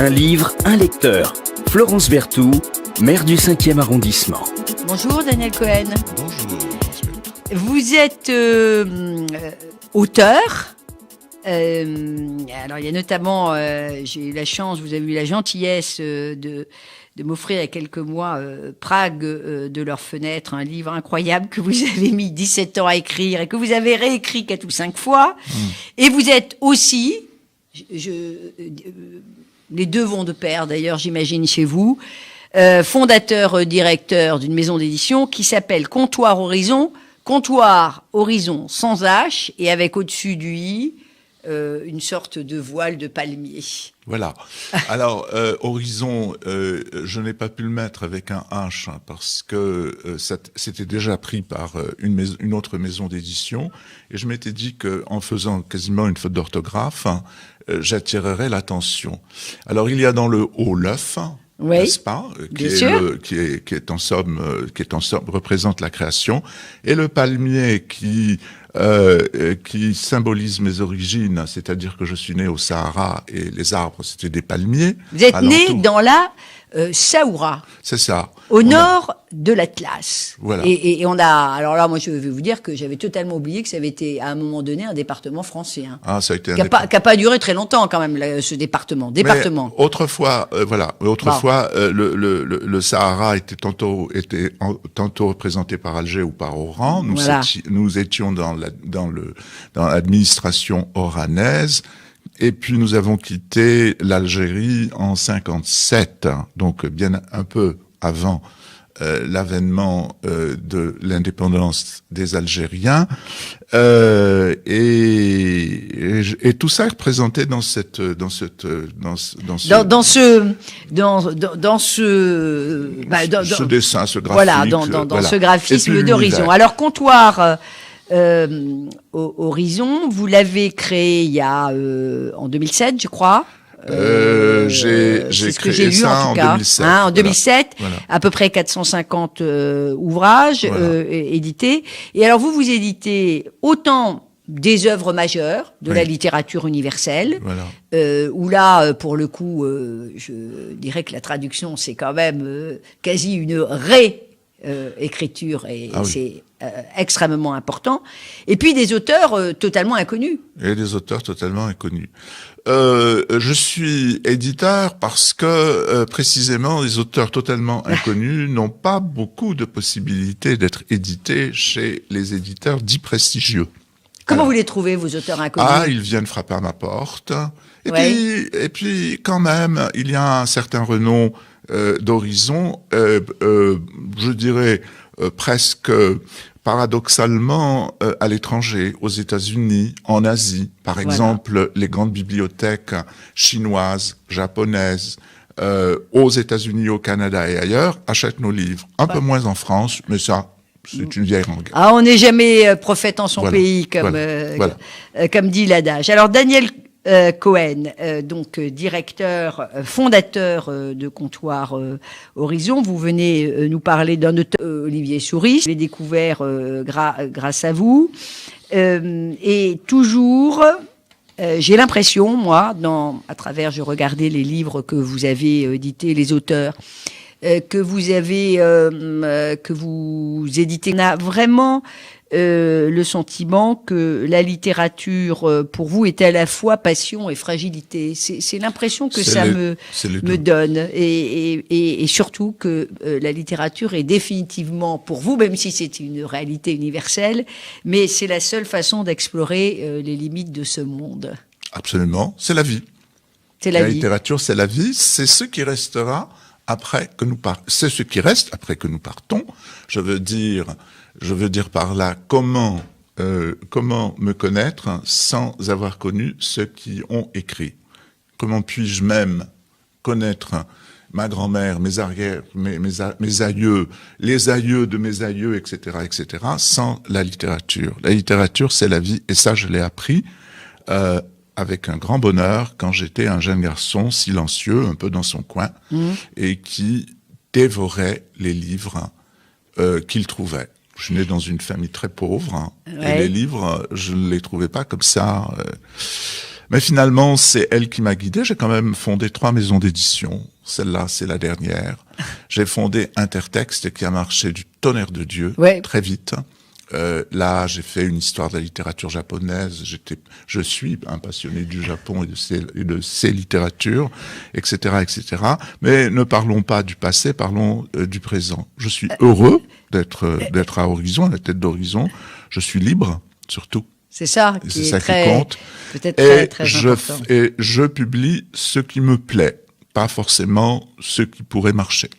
Un livre, un lecteur. Florence Berthoud, maire du 5e arrondissement. Bonjour Daniel Cohen. Bonjour. Vous êtes auteur. Alors il y a notamment, j'ai eu la chance, vous avez eu la gentillesse de m'offrir il y a quelques mois Prague de leurs fenêtres, un livre incroyable que vous avez mis 17 ans à écrire et que vous avez réécrit 4 ou 5 fois. Et vous êtes aussi, les deux vont de pair d'ailleurs, j'imagine, chez vous, fondateur, directeur d'une maison d'édition qui s'appelle Comptoir Horizon sans H et avec au-dessus du I une sorte de voile de palmier. Voilà. Alors, Horizon, je n'ai pas pu le mettre avec un H parce que c'était déjà pris par une autre maison d'édition et je m'étais dit qu'en faisant quasiment une faute d'orthographe, j'attirerais l'attention. Alors, il y a dans le haut l'œuf. Oui, n'est-ce pas, qui est en somme représente la création, et le palmier qui symbolise mes origines, c'est-à-dire que je suis né au Sahara et les arbres c'était des palmiers. Vous êtes né dans la Saoura. C'est ça. Au nord de l'Atlas. Voilà. Et on a, alors là, moi, je vais vous dire que j'avais totalement oublié que ça avait été, à un moment donné, un département français. Hein. Ah, ça a été qui a pas duré très longtemps, quand même, ce département. Mais autrefois, le Sahara était tantôt représenté par Alger ou par Oran. Nous étions dans l'administration oranaise. Et puis nous avons quitté l'Algérie en 57, donc bien un peu avant l'avènement de l'indépendance des Algériens, et tout ça est représenté dans ce dessin, ce graphique. Voilà, dans ce graphisme d'Horizon. Alors Comptoir Horizon, vous l'avez créé il y a en 2007, je crois. J'ai créé lu, ça en tout cas. 2007. En 2007, voilà. À peu près 450 ouvrages édités. Et alors vous éditez autant des œuvres majeures de la littérature universelle, où là, pour le coup, je dirais que la traduction, c'est quand même quasi une écriture, et c'est extrêmement important. Et puis des auteurs totalement inconnus. Et des auteurs totalement inconnus. Je suis éditeur parce que précisément les auteurs totalement inconnus n'ont pas beaucoup de possibilités d'être édités chez les éditeurs dits prestigieux. Comment vous les trouvez, vos auteurs inconnus? Ah, ils viennent frapper à ma porte. Et puis quand même, il y a un certain renom d'Horizon, je dirais presque paradoxalement à l'étranger, aux États-Unis, en Asie. Par exemple, les grandes bibliothèques chinoises, japonaises, aux États-Unis, au Canada et ailleurs, achètent nos livres. Un peu moins en France, mais ça, c'est une vieille langue. Ah, on n'est jamais prophète en son pays, comme dit l'adage. Alors, Daniel Cohen, donc directeur, fondateur de Comptoir Horizon. Vous venez nous parler d'un auteur, Olivier Souris. Je l'ai découvert grâce à vous. Et toujours, j'ai l'impression, moi, à travers, je regardais les livres que vous avez édités, les auteurs, que vous éditez, on a vraiment le sentiment que la littérature, pour vous, est à la fois passion et fragilité. C'est l'impression que ça me donne. Et surtout que la littérature est définitivement, pour vous, même si c'est une réalité universelle, mais c'est la seule façon d'explorer les limites de ce monde. Absolument. C'est la vie. La littérature, c'est la vie. C'est ce qui restera après que nous c'est ce qui reste après que nous partons. Je veux dire par là comment me connaître sans avoir connu ceux qui ont écrit. Comment puis-je même connaître ma grand-mère, mes aïeux, les aïeux de mes aïeux, etc., sans la littérature. La littérature, c'est la vie, et ça, je l'ai appris avec un grand bonheur quand j'étais un jeune garçon silencieux, un peu dans son coin, et qui dévorait les livres qu'il trouvait. Je suis né dans une famille très pauvre, et les livres, je ne les trouvais pas comme ça Mais finalement, c'est elle qui m'a guidé. J'ai quand même fondé 3 maisons d'édition. Celle-là, c'est la dernière. J'ai fondé Intertexte qui a marché du tonnerre de Dieu très vite. Là, j'ai fait une histoire de la littérature japonaise. Je suis un passionné du Japon et de ses littératures, etc., etc. Mais ne parlons pas du passé, parlons du présent. Je suis heureux d'être à Horizon, à la tête d'Horizon. Je suis libre, surtout. C'est ça qui compte. Peut-être très important. Et je publie ce qui me plaît, pas forcément ce qui pourrait marcher.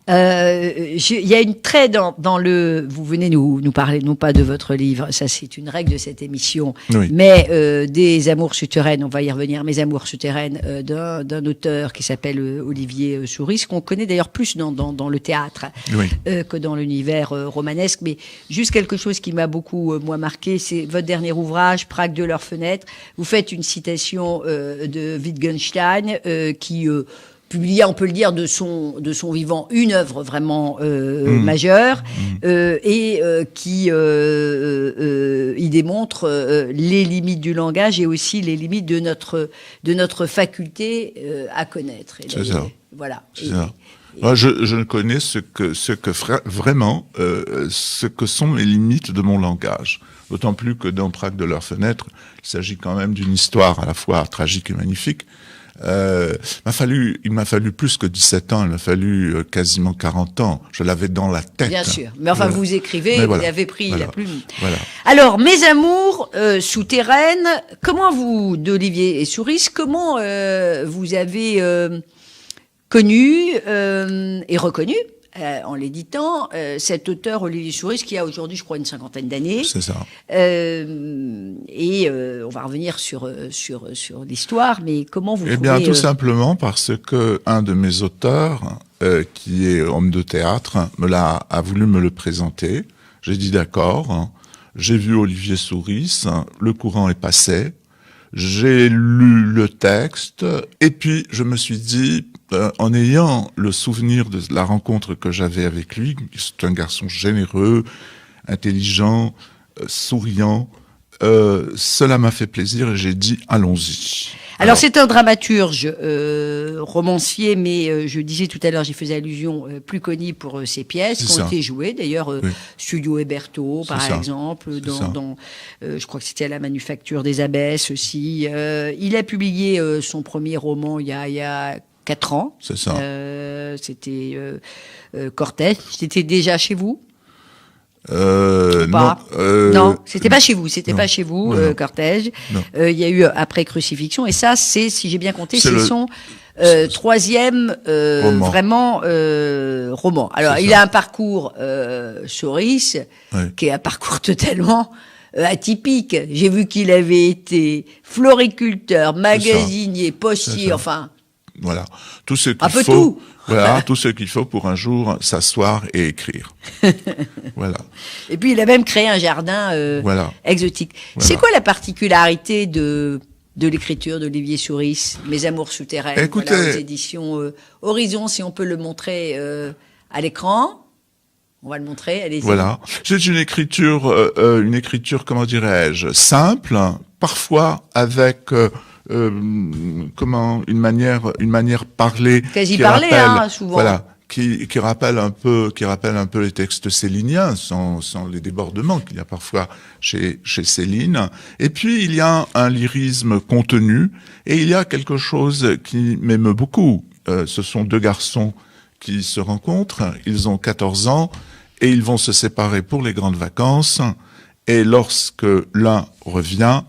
Il y a une trait dans le. Vous venez nous parler non pas de votre livre, ça c'est une règle de cette émission, mais des Amours souterraines. On va y revenir. Mes Amours souterraines d'un auteur qui s'appelle Olivier Souris, qu'on connaît d'ailleurs plus dans le théâtre que dans l'univers romanesque. Mais juste quelque chose qui m'a beaucoup moi marqué, c'est votre dernier ouvrage, Prague de leurs fenêtres. Vous faites une citation de Wittgenstein qui publié, on peut le dire, de son vivant, une œuvre vraiment majeure, et qui il démontre les limites du langage et aussi les limites de notre faculté à connaître. C'est ça. Voilà. C'est ça. Moi, je ne connais ce que sont les limites de mon langage. D'autant plus que dans Prague de leurs fenêtres, il s'agit quand même d'une histoire à la fois tragique et magnifique. Il m'a fallu plus que 17 ans, il m'a fallu quasiment 40 ans. Je l'avais dans la tête. Bien sûr. Mais enfin, vous écrivez, vous avez pris la plume. Voilà. Alors, Mes Amours souterraines, d'Olivier Souris, comment vous avez connu et reconnu en l'éditant, cet auteur Olivier Souris qui a aujourd'hui, je crois, une 50aine d'années. C'est ça. Et on va revenir sur l'histoire, mais comment vous trouvez... Eh bien, tout simplement parce que un de mes auteurs, qui est homme de théâtre, a voulu me le présenter. J'ai dit d'accord. J'ai vu Olivier Souris. Le courant est passé. J'ai lu le texte. Et puis, je me suis dit... en ayant le souvenir de la rencontre que j'avais avec lui, c'est un garçon généreux, intelligent, souriant, cela m'a fait plaisir et j'ai dit allons-y. Alors c'est un dramaturge, romancier, mais je disais tout à l'heure, j'y faisais allusion, plus connu pour ses pièces qui ont été jouées. D'ailleurs, Studio Héberto, par exemple, je crois que c'était à la Manufacture des Abbesses aussi. Il a publié son premier roman il y a 4 ans. C'est ça. C'était Cortège. C'était déjà chez vous? Non, c'était pas chez vous. C'était pas chez vous, Cortège. Il y a eu Après Crucifixion. Et ça, c'est, si j'ai bien compté, c'est son troisième roman. Alors, il a un parcours Souris, qui est un parcours totalement atypique. J'ai vu qu'il avait été floriculteur, magasinier, postier, enfin... Voilà, tout ce qu'il faut. Tout. Voilà, tout ce qu'il faut pour un jour s'asseoir et écrire. Voilà. Et puis il a même créé un jardin exotique. Voilà. C'est quoi la particularité de l'écriture d'Olivier Souris, Mes Amours souterraines, écoutez, aux éditions Horizon, si on peut le montrer à l'écran. On va le montrer, allez-y. Voilà, c'est une écriture, comment dirais-je, simple, parfois avec une manière parlée, quasi parlée, hein, souvent. Voilà, qui rappelle un peu les textes céliniens, sans les débordements qu'il y a parfois chez Céline. Et puis il y a un lyrisme contenu, et il y a quelque chose qui m'aime beaucoup. Ce sont 2 garçons qui se rencontrent, ils ont 14 ans, et ils vont se séparer pour les grandes vacances, et lorsque l'un revient,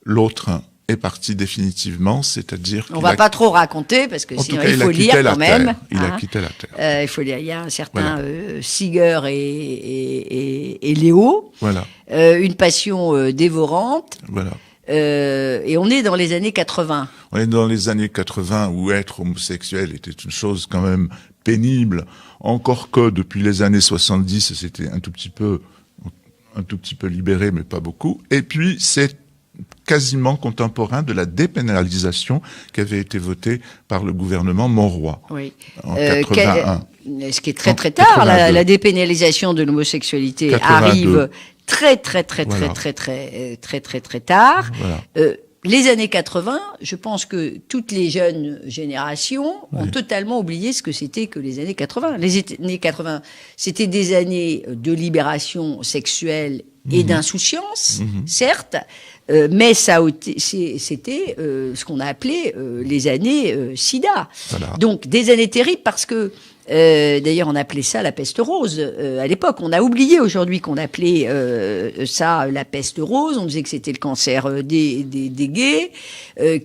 l'autre est parti définitivement, c'est-à-dire on va pas trop raconter parce que sinon il faut lire quand même. Il a quitté la terre. Il faut lire. Il y a un certain Siger et Léo. Voilà. Une passion dévorante. Voilà. Et on est dans les années 80. On est dans les années 80 où être homosexuel était une chose quand même pénible. Encore que depuis les années 70, c'était un tout petit peu libéré, mais pas beaucoup. Et puis c'est quasiment contemporain de la dépénalisation qui avait été votée par le gouvernement Monroy en 81. Ce qui est très très tard, la dépénalisation de l'homosexualité 82. Arrive très tard. Voilà. les années 80, je pense que toutes les jeunes générations ont totalement oublié ce que c'était que les années 80. Les années 80, c'était des années de libération sexuelle et d'insouciance, certes, mais c'était ce qu'on a appelé les années SIDA. Voilà. Donc des années terribles parce que d'ailleurs, on appelait ça la peste rose à l'époque. On a oublié aujourd'hui qu'on appelait ça la peste rose. On disait que c'était le cancer des gays,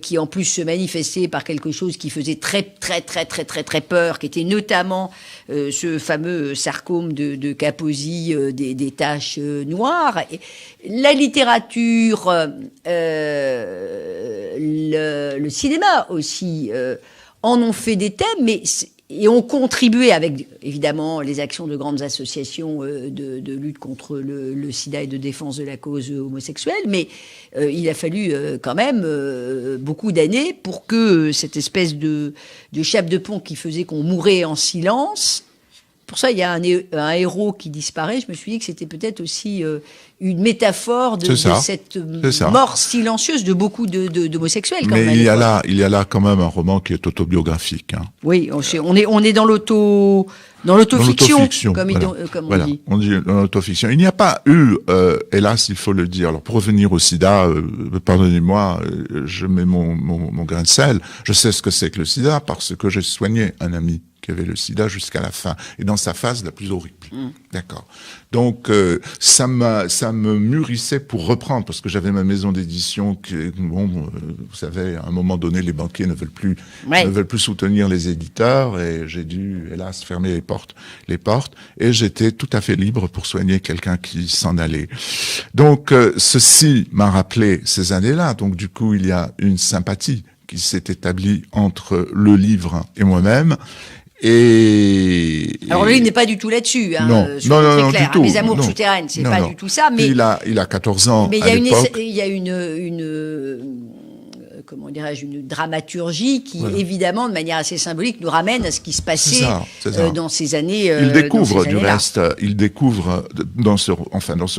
qui en plus se manifestait par quelque chose qui faisait très peur, qui était notamment ce fameux sarcome de Kaposi, des taches noires. Et la littérature, le cinéma aussi en ont fait des thèmes, et ont contribué avec, évidemment, les actions de grandes associations de lutte contre le sida et de défense de la cause homosexuelle. Mais il a fallu quand même beaucoup d'années pour que cette espèce de chape de plomb qui faisait qu'on mourait en silence. Pour ça, il y a un héros qui disparaît. Je me suis dit que c'était peut-être aussi une métaphore de cette mort silencieuse de beaucoup d'homosexuels. Mais il y a là quand même un roman qui est autobiographique. Hein. Oui, on est dans l'autofiction, comme on dit. On dit dans l'autofiction. Il n'y a pas eu, hélas, il faut le dire. Alors pour revenir au sida, pardonnez-moi, je mets mon grain de sel. Je sais ce que c'est que le sida parce que j'ai soigné un ami qui avait le sida jusqu'à la fin, et dans sa phase la plus horrible. D'accord. Donc, ça me mûrissait pour reprendre, parce que j'avais ma maison d'édition qui, vous savez, à un moment donné, les banquiers ne veulent plus soutenir les éditeurs, et j'ai dû, hélas, fermer les portes, et j'étais tout à fait libre pour soigner quelqu'un qui s'en allait. Donc, ceci m'a rappelé ces années-là, donc du coup, il y a une sympathie qui s'est établie entre le livre et moi-même. Alors lui, il n'est pas du tout là-dessus. Hein, non, très clair. Du tout. Les amours souterraines, c'est pas du tout ça. Mais il a 14 ans. Mais il y a une comment dirais-je, une dramaturgie qui, évidemment, de manière assez symbolique, nous ramène à ce qui se passait dans ces années. Il découvre, du reste, dans ce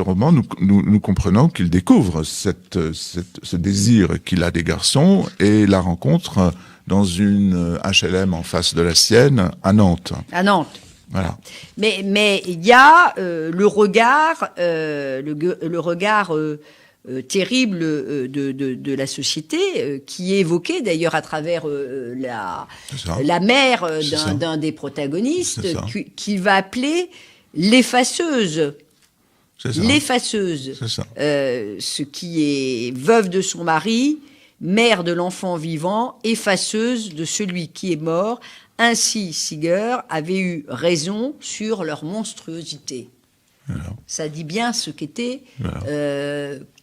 roman, nous comprenons qu'il découvre ce désir qu'il a des garçons et la rencontre dans une HLM en face de la sienne, à Nantes. À Nantes. Voilà. Mais il y a le regard terrible de la société qui est évoqué d'ailleurs à travers la mère d'un des protagonistes qu'il va appeler l'effaceuse. L'effaceuse. Ce qui est veuve de son mari, mère de l'enfant vivant, effaceuse de celui qui est mort. Ainsi, Seeger avait eu raison sur leur monstruosité. Voilà. Ça dit bien ce qu'était,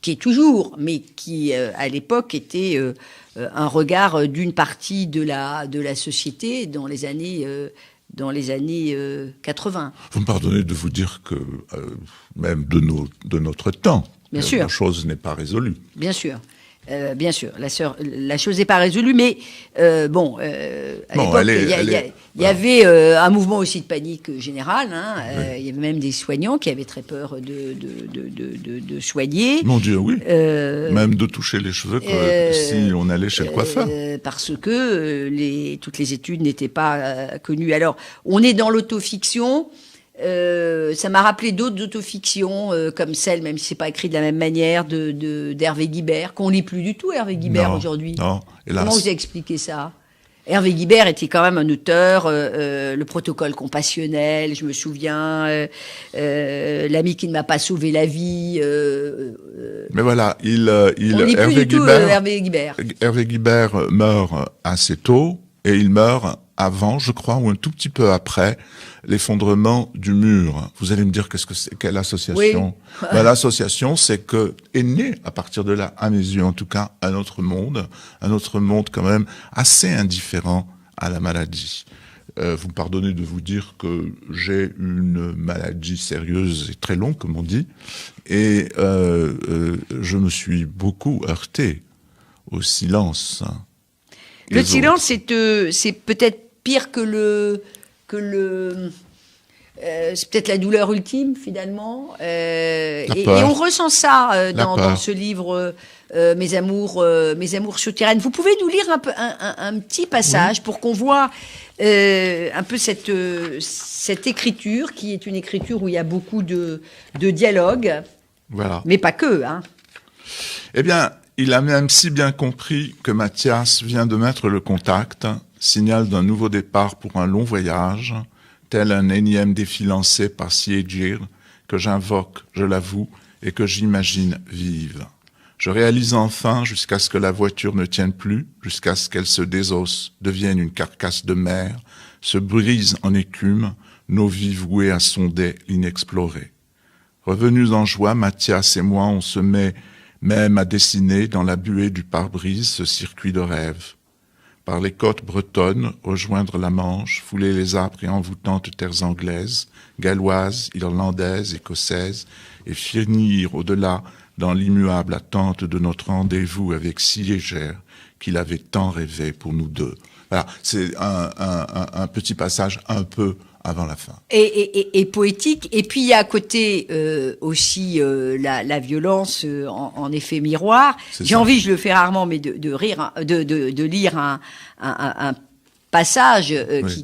qui est toujours, mais qui à l'époque était un regard d'une partie de la société dans les années 80. Vous me pardonnez de vous dire que même de notre temps, bien sûr, la chose n'est pas résolue. Bien sûr. Bien sûr, la chose n'est pas résolue, mais à l'époque, il y avait un mouvement aussi de panique générale. Il y avait même des soignants qui avaient très peur de soigner. Mon Dieu, oui. Même de toucher les cheveux si on allait chez le coiffeur. Parce que toutes les études n'étaient pas connues. Alors, on est dans l'autofiction. Ça m'a rappelé d'autres autofictions comme celle, même si c'est pas écrit de la même manière, d'Hervé Guibert, qu'on lit plus du tout Hervé Guibert aujourd'hui. Non, hélas. Comment vous expliquez ça? Hervé Guibert était quand même un auteur, le protocole compassionnel, je me souviens, l'ami qui ne m'a pas sauvé la vie. Mais voilà, Hervé Guibert. Hervé Guibert meurt assez tôt et il meurt avant, je crois, ou un tout petit peu après, l'effondrement du mur. Vous allez me dire qu'est-ce que c'est, quelle association? Oui. L'association, c'est que est né à partir de là, à mes yeux en tout cas, un autre monde quand même assez indifférent à la maladie. Vous me pardonnez de vous dire que j'ai une maladie sérieuse et très longue, comme on dit, et je me suis beaucoup heurté au silence. Le silence, c'est peut-être pire que c'est peut-être la douleur ultime finalement. Et on ressent ça dans ce livre Mes amours souterraines. Vous pouvez nous lire un petit passage pour qu'on voit un peu cette écriture, qui est une écriture où il y a beaucoup de dialogue, voilà. Mais pas que. Hein. Eh bien, il a même si bien compris que Mathias vient de mettre le contact, signal d'un nouveau départ pour un long voyage, tel un énième défi lancé par Siegir, que j'invoque, je l'avoue, et que j'imagine vive. Je réalise enfin, jusqu'à ce que la voiture ne tienne plus, jusqu'à ce qu'elle se désosse, devienne une carcasse de mer, se brise en écume, nos vies vouées à sonder l'inexploré. Revenus en joie, Mathias et moi, on se met même à dessiner dans la buée du pare-brise ce circuit de rêve. Par les côtes bretonnes, rejoindre la Manche, fouler les âpres et envoûtantes terres anglaises, galloises, irlandaises, écossaises, et finir au-delà dans l'immuable attente de notre rendez-vous avec Siegir, qu'il avait tant rêvé pour nous deux. Voilà, c'est un petit passage un peu avant la fin. Et poétique. Et puis il y a à côté aussi la violence en effet miroir. J'ai envie, je le fais rarement, mais de lire un passage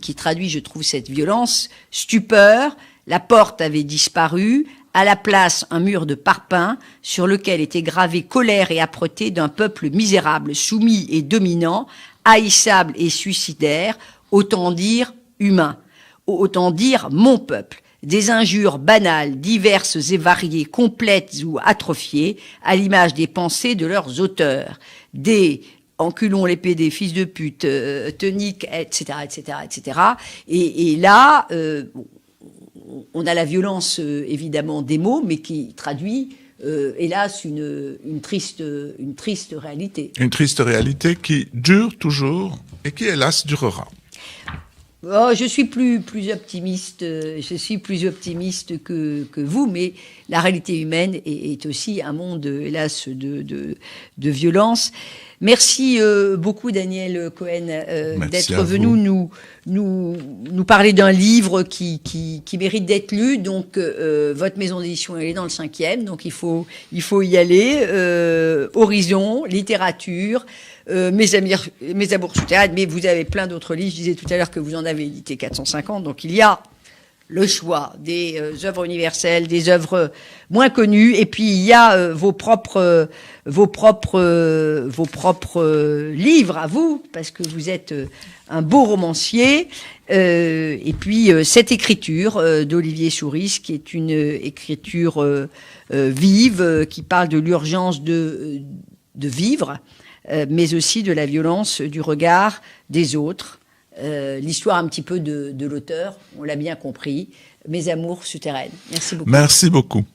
qui traduit, je trouve, cette violence. Stupeur, la porte avait disparu. À la place, un mur de parpaing sur lequel était gravé colère et âpreté d'un peuple misérable, soumis et dominant, haïssable et suicidaire, autant dire humain, autant dire mon peuple. Des injures banales, diverses et variées, complètes ou atrophiées, à l'image des pensées de leurs auteurs. Des enculons les PD, fils de pute, toniques, etc., etc., etc. Et là, on a la violence, évidemment, des mots, mais qui traduit, hélas, une triste réalité. Une triste réalité qui dure toujours et qui, hélas, durera. Oh, je suis plus optimiste. Je suis plus optimiste que vous, mais la réalité humaine est aussi un monde, hélas, de violence. Merci beaucoup, Daniel Cohen, d'être venu nous parler d'un livre qui mérite d'être lu. Donc, votre maison d'édition, elle est dans le 5e, donc il faut y aller. Horizon, littérature, mes amours souterraines, mais vous avez plein d'autres livres. Je disais tout à l'heure que vous en avez édité 450, donc il y a le choix des œuvres universelles, des œuvres moins connues, et puis il y a vos propres livres à vous, parce que vous êtes un beau romancier, et puis cette écriture d'Olivier Souris, qui est une écriture vive, qui parle de l'urgence de vivre, mais aussi de la violence du regard des autres. L'histoire un petit peu de l'auteur, on l'a bien compris. Mes amours souterraines. Merci beaucoup. Merci beaucoup.